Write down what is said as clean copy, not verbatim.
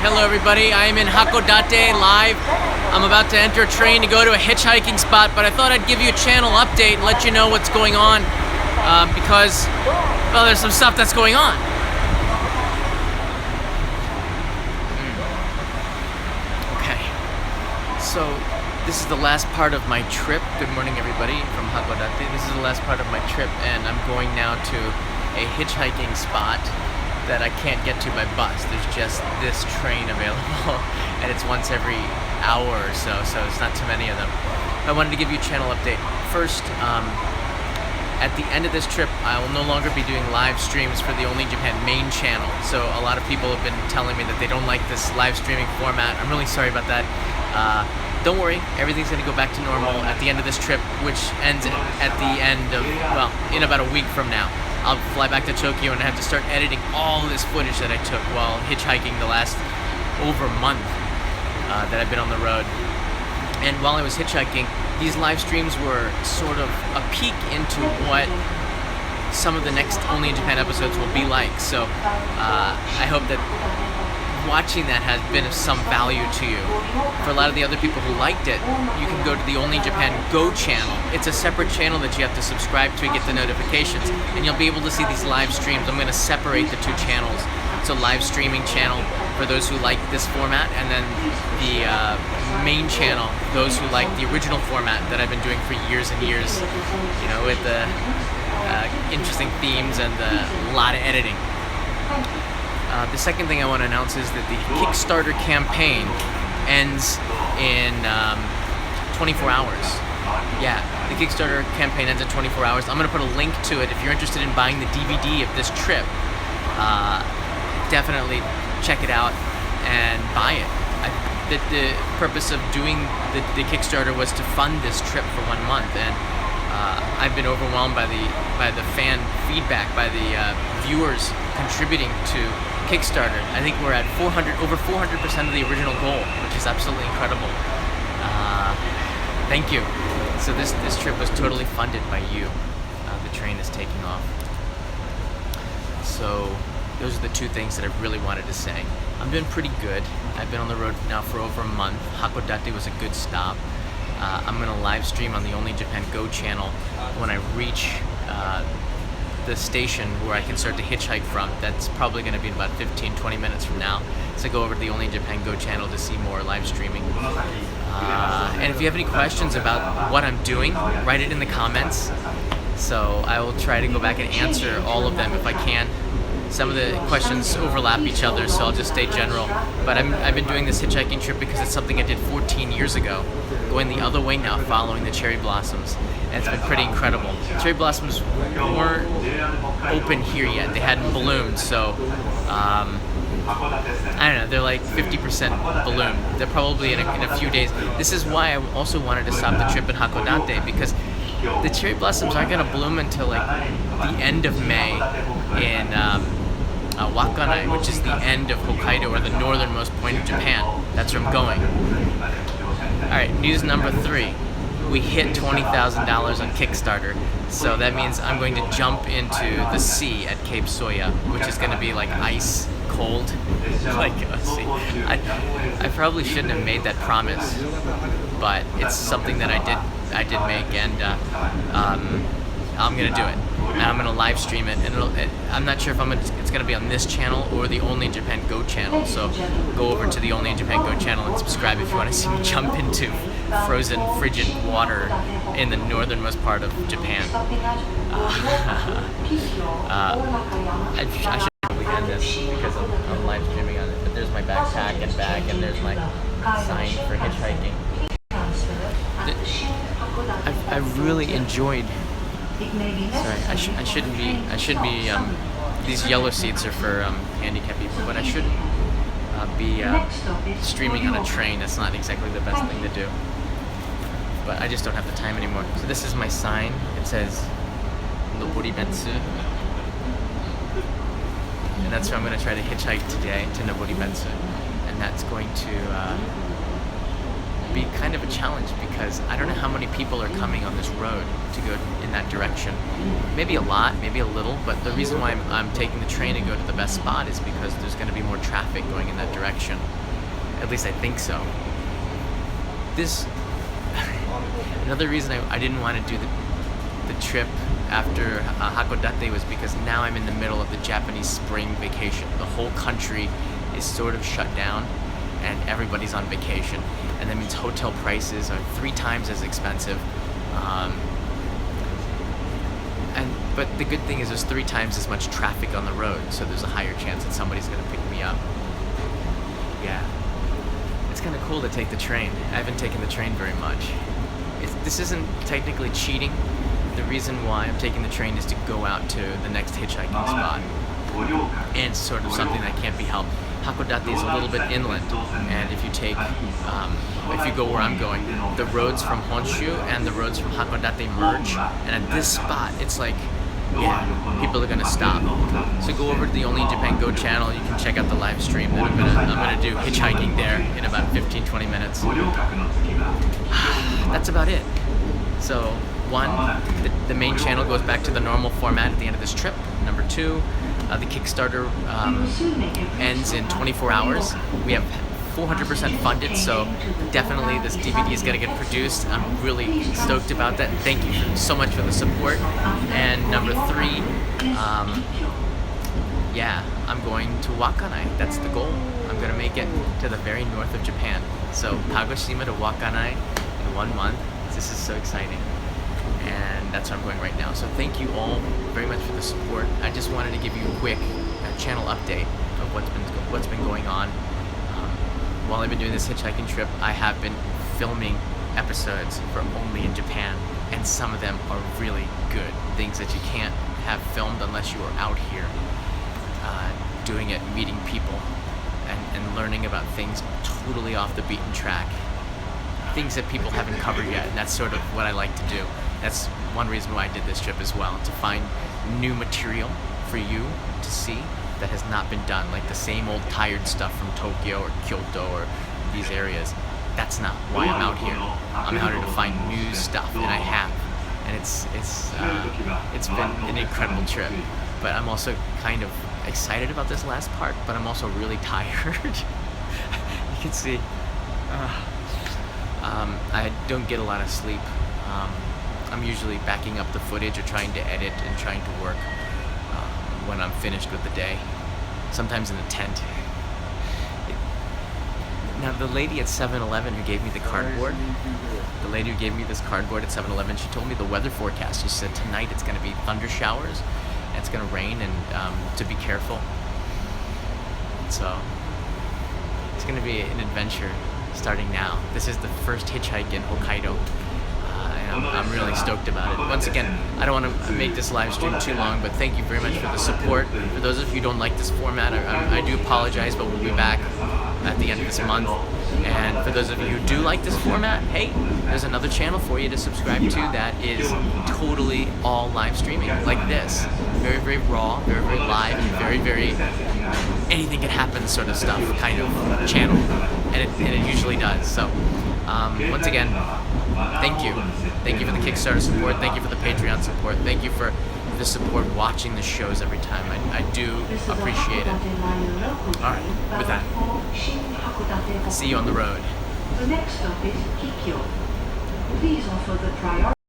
Hello everybody, I am in Hakodate live. I'm about to enter a train to go to a hitchhiking spot, but I thought I'd give you a channel update and let you know what's going on because, well, there's some stuff that's going on. Okay, so this is the last part of my trip. Good morning everybody from Hakodate. This is the last part of my trip and I'm going now to a hitchhiking spot that I can't get to by bus. There's just this train available and it's once every hour or so it's not too many of them. I wanted to give you a channel update. First, at the end of this trip, I will no longer be doing live streams for the Only Japan main channel. So a lot of people have been telling me that they don't like this live streaming format. I'm really sorry about that. Don't worry, everything's gonna go back to normal at the end of this trip, which ends at the end of, well, in about a week from now. I'll fly back to Tokyo and I have to start editing all this footage that I took while hitchhiking the last over month that I've been on the road. And while I was hitchhiking, these live streams were sort of a peek into what some of the next Only in Japan episodes will be like. So I hope that watching that has been of some value to you. For a lot of the other people who liked it, you can go to the Only in Japan Go channel. It's a separate channel that you have to subscribe to and get the notifications, and you'll be able to see these live streams. I'm going to separate the two channels. So live streaming channel for those who like this format, and then the main channel, those who like the original format that I've been doing for years and years, you know, with the interesting themes and a lot of editing. The second thing I want to announce is that the Kickstarter campaign ends in 24 hours. Yeah, the Kickstarter campaign ends in 24 hours. I'm going to put a link to it if you're interested in buying the DVD of this trip. Definitely check it out and buy it. The purpose of doing the Kickstarter was to fund this trip for 1 month, and I've been overwhelmed by the fan feedback, by the viewers contributing to Kickstarter. I think we're at over 400% of the original goal, which is absolutely incredible. Thank you. So this trip was totally funded by you. The train is taking off. So those are the two things that I really wanted to say. I'm doing pretty good. I've been on the road now for over a month. Hakodate was a good stop. I'm going to live stream on the Only Japan Go channel when I reach the station where I can start to hitchhike from. That's probably going to be in about 15-20 minutes from now. So go over to the Only Japan Go channel to see more live streaming. And if you have any questions about what I'm doing, write it in the comments. So I will try to go back and answer all of them if I can. Some of the questions overlap each other, so I'll just stay general. But I've been doing this hitchhiking trip because it's something I did 14 years ago. Going the other way now, following the cherry blossoms. And it's been pretty incredible. Cherry blossoms weren't open here yet. They hadn't bloomed, so I don't know, they're like 50% bloomed. They're probably in a few days. This is why I also wanted to stop the trip in Hakodate, because the cherry blossoms aren't going to bloom until like the end of May in Wakkanai, which is the end of Hokkaido, or the northernmost point of Japan. That's where I'm going. Alright, news number 3. We hit $20,000 on Kickstarter, so that means I'm going to jump into the sea at Cape Soya, which is going to be like ice cold. Like, see, I probably shouldn't have made that promise, but it's something that I did make, and I'm gonna do it, and I'm gonna live stream it, and I'm not sure if it's gonna be on this channel or the Only in Japan Go channel. So go over to the Only in Japan Go channel and subscribe if you want to see me jump into frozen, frigid water in the northernmost part of Japan. I should probably end this because I'm live streaming on it. But there's my backpack and bag, and there's my sign for hitchhiking. I've really enjoyed. Sorry, I shouldn't be. These yellow seats are for handicapped people, but I shouldn't be streaming on a train. That's not exactly the best thing to do. But I just don't have the time anymore. So this is my sign. It says Noboribetsu, and that's where I'm going to try to hitchhike today, to Noboribetsu, and that's going to be kind of a challenge because I don't know how many people are coming on this road to go in that direction. Maybe a lot, maybe a little, but the reason why I'm taking the train to go to the best spot is because there's going to be more traffic going in that direction. At least I think so. Another reason I didn't want to do the trip after Hakodate was because now I'm in the middle of the Japanese spring vacation. The whole country is sort of shut down and everybody's on vacation, and that means hotel prices are 3 times as expensive. But the good thing is there's 3 times as much traffic on the road, so there's a higher chance that somebody's going to pick me up. Yeah, it's kind of cool to take the train. I haven't taken the train very much. This isn't technically cheating. The reason why I'm taking the train is to go out to the next hitchhiking spot, and it's sort of something that can't be helped. Hakodate is a little bit inland, and if you go where I'm going, the roads from Honshu and the roads from Hakodate merge, and at this spot, it's like, yeah, people are gonna stop. So go over to the Only in Japan Go channel. You can check out the live stream that I'm gonna do hitchhiking there in about 15-20 minutes. That's about it. So 1, the main channel goes back to the normal format at the end of this trip. Number 2, the Kickstarter ends in 24 hours. We have 400% funded, so definitely this DVD is going to get produced. I'm really stoked about that. Thank you so much for the support. And number 3, yeah, I'm going to Wakkanai. That's the goal. I'm going to make it to the very north of Japan. So Kagoshima to Wakkanai in 1 month. This is so exciting. And that's where I'm going right now. So thank you all very much for the support. I just wanted to give you a quick channel update of what's been going on. While I've been doing this hitchhiking trip, I have been filming episodes for Only in Japan, and some of them are really good. Things that you can't have filmed unless you are out here doing it, meeting people, and learning about things totally off the beaten track. Things that people haven't covered yet, and that's sort of what I like to do. That's one reason why I did this trip as well, to find new material for you to see that has not been done, like the same old tired stuff from Tokyo or Kyoto or these areas. That's not why I'm out here. I'm out here to find new stuff, and I have. And it's been an incredible trip. But I'm also kind of excited about this last part, but I'm also really tired. You can see. I don't get a lot of sleep. I'm usually backing up the footage or trying to edit and trying to work when I'm finished with the day, sometimes in a tent. Now the lady at 7-Eleven who gave me the cardboard, this cardboard at 7-Eleven, she told me the weather forecast. She said tonight it's going to be thunder showers and it's going to rain, and to be careful. So it's going to be an adventure starting now. This is the first hitchhike in Hokkaido. I'm really stoked about it. Once again, I don't want to make this live stream too long, but thank you very much for the support. For those of you who don't like this format, I do apologize, but we'll be back at the end of this month. And for those of you who do like this format, hey, there's another channel for you to subscribe to that is totally all live streaming, like this. Very, very raw, very, very live, and very, very anything can happen sort of stuff kind of channel. And it usually does. So, once again, thank you. Thank you for the Kickstarter support. Thank you for the Patreon support. Thank you for the support watching the shows every time. I do appreciate it. Alright, with that, see you on the road. The next stop is Kikyo. Please offer the priority.